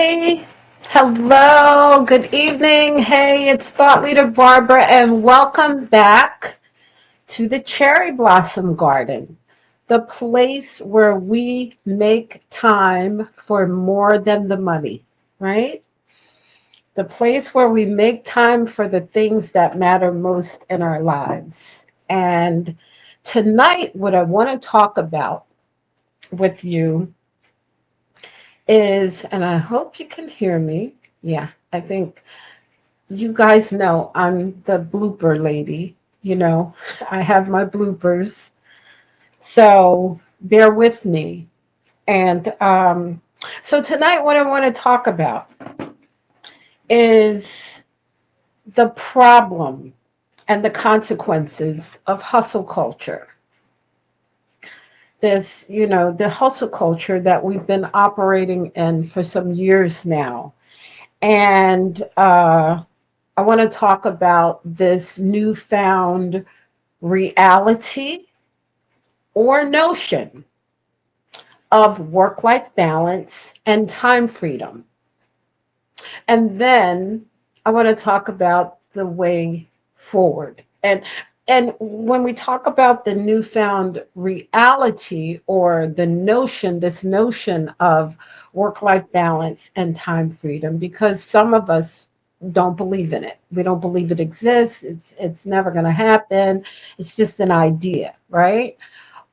Hi. Hello. Good evening. Hey, it's Thought Leader Barbara, and welcome back to the Cherry Blossom Garden, the place where we make time for more than the money, right? The place where we make time for the things that matter most in our lives. And tonight, what I want to talk about with you is, and I hope you can hear me. Yeah, I think you guys know I'm the blooper lady. You know, I have my bloopers. So bear with me. And so tonight, what I want to talk about is the problem and the consequences of hustle culture. The hustle culture that we've been operating in for some years now. And I want to talk about this newfound reality or notion of work life balance and time freedom. And then I want to talk about the way forward. And when we talk about the newfound reality or this notion of work life balance and time freedom, because some of us don't believe in it. We don't believe it exists. It's never going to happen. It's just an idea, right?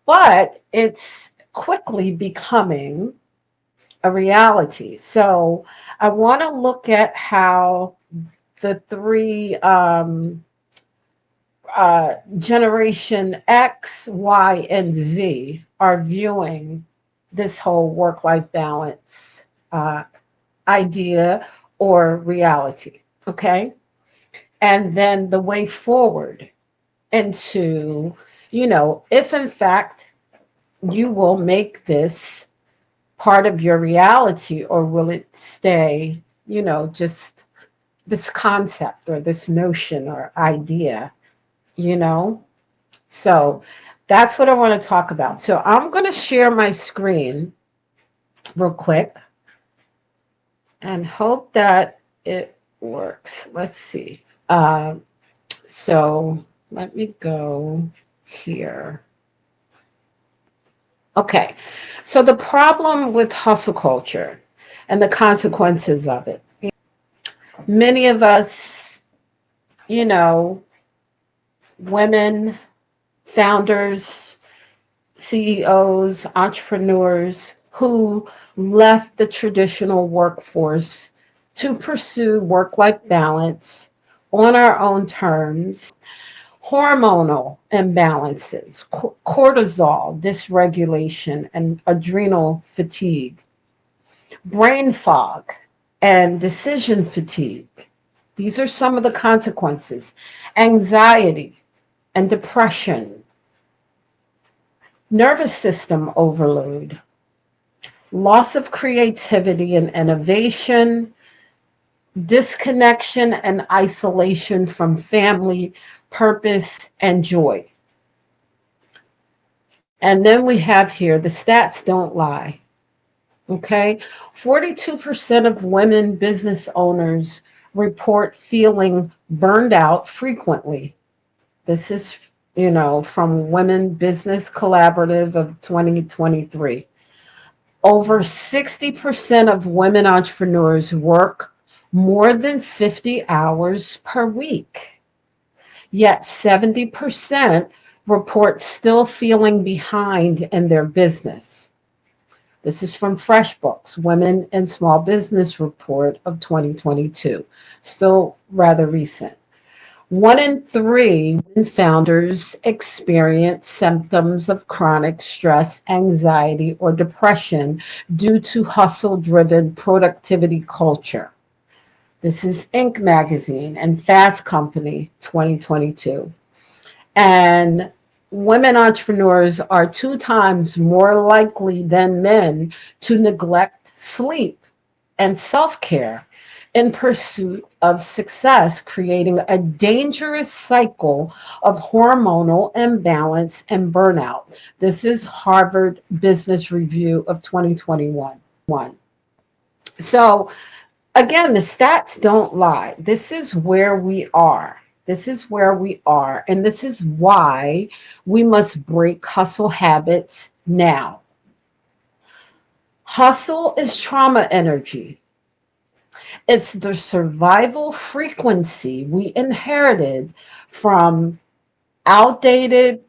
But it's quickly becoming a reality. So I want to look at how the three Generation X, Y, and Z are viewing this whole work life balance uh, idea or reality. Okay. And then the way forward into, if in fact you will make this part of your reality, or will it stay, just this concept or this notion or idea, you know? So that's what I want to talk about. So I'm going to share my screen real quick and hope that it works. Let's see. Uh, so let me go here. Okay. So the problem with hustle culture and the consequences of it. Many of us, you know, women, founders, CEOs, entrepreneurs who left the traditional workforce to pursue work life balance on our own terms, hormonal imbalances, cortisol dysregulation, and adrenal fatigue, brain fog, and decision fatigue. These are some of the consequences. Anxiety and depression, nervous system overload, loss of creativity and innovation, disconnection and isolation from family, purpose, and joy. And then we have here the stats don't lie. Okay. 42% of women business owners report feeling burned out frequently. This is, from Women Business Collaborative of 2023. Over 60% of women entrepreneurs work more than 50 hours per week. Yet 70% report still feeling behind in their business. This is from FreshBooks, Women in Small Business Report of 2022. Still rather recent. 1 in 3 founders experience symptoms of chronic stress, anxiety, or depression due to hustle driven productivity culture. This is Inc. magazine and Fast Company 2022. And women entrepreneurs are 2 times more likely than men to neglect sleep and self care in pursuit of success, creating a dangerous cycle of hormonal imbalance and burnout. This is Harvard Business Review of 2021. So again, the stats don't lie. This is where we are. This is where we are. And this is why we must break hustle habits now. Hustle is trauma energy. It's the survival frequency we inherited from outdated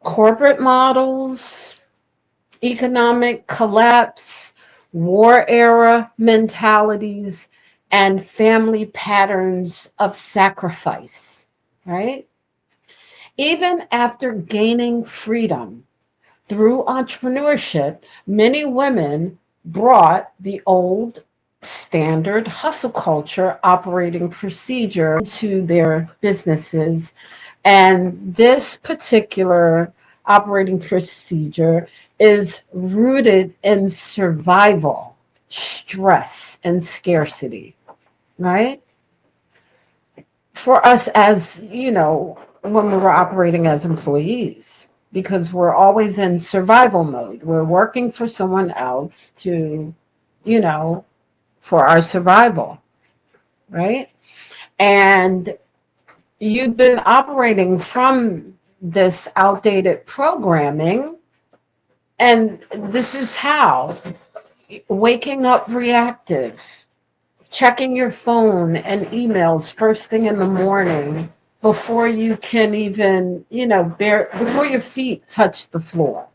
corporate models, economic collapse, war era mentalities, and family patterns of sacrifice, right? Even after gaining freedom through entrepreneurship, many women brought the old standard hustle culture operating procedure into their businesses. And this particular operating procedure is rooted in survival, stress, and scarcity, right? For us as, when we were operating as employees, because we're always in survival mode. We're working for someone else to, you know, for our survival, right? And you've been operating from this outdated programming. And this is how waking up reactive, checking your phone and emails first thing in the morning before you can even, before your feet touch the floor,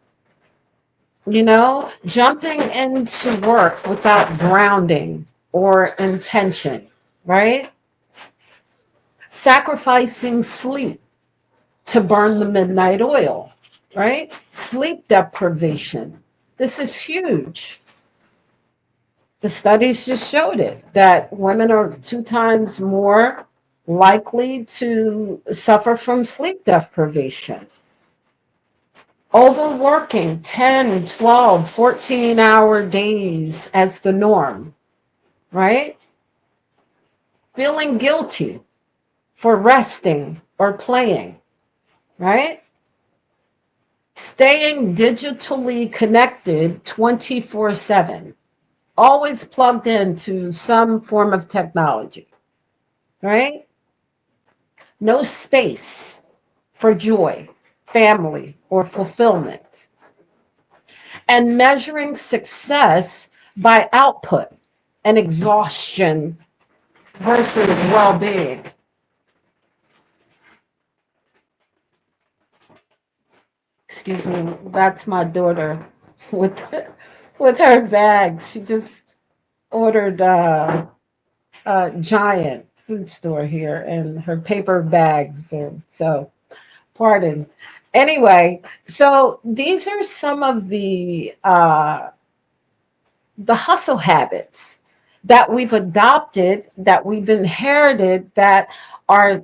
jumping into work without grounding or intention, right? Sacrificing sleep to burn the midnight oil, right? Sleep deprivation. This is huge. The studies just showed it that women are 2 times more likely to suffer from sleep deprivation. Overworking 10, 12, 14-hour days as the norm, right? Feeling guilty for resting or playing, right? Staying digitally connected 24/7, always plugged into some form of technology, right? No space for joy, family, or fulfillment. And measuring success by output and exhaustion versus well being. Excuse me, that's my daughter with with her bags. She just ordered a giant food store here, and her paper bags. So pardon. Anyway, so these are some of the hustle habits that we've adopted, that we've inherited, that are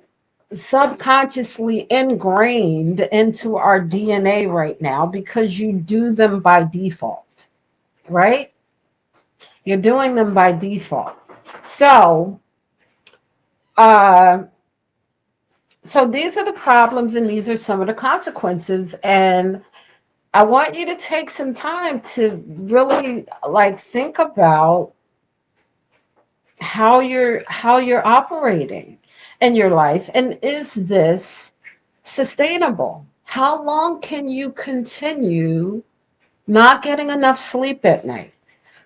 subconsciously ingrained into our DNA right now because you do them by default, right? You're doing them by default. So, uh, so these are the problems and these are some of the consequences. And I want you to take some time to really like think about how you're operating in your life, and is this sustainable? How long can you continue not getting enough sleep at night?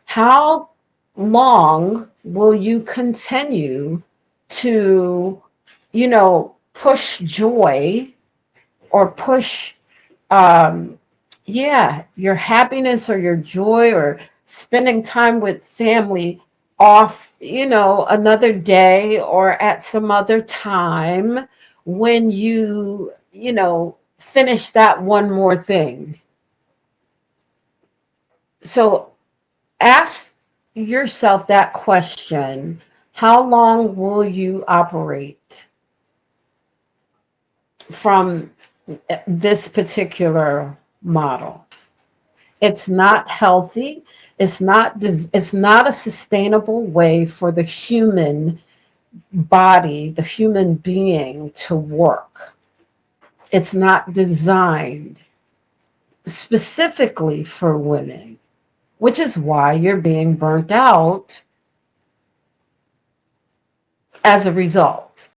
How long will you continue to, push joy or push, um, yeah, your happiness or your joy or spending time with family off, another day or at some other time when finish that one more thing? So ask yourself that question. How long will you operate from this particular model? It's not healthy. It's not a sustainable way for the human body, the human being to work. It's not designed specifically for women. which is why you're being burnt out as a result.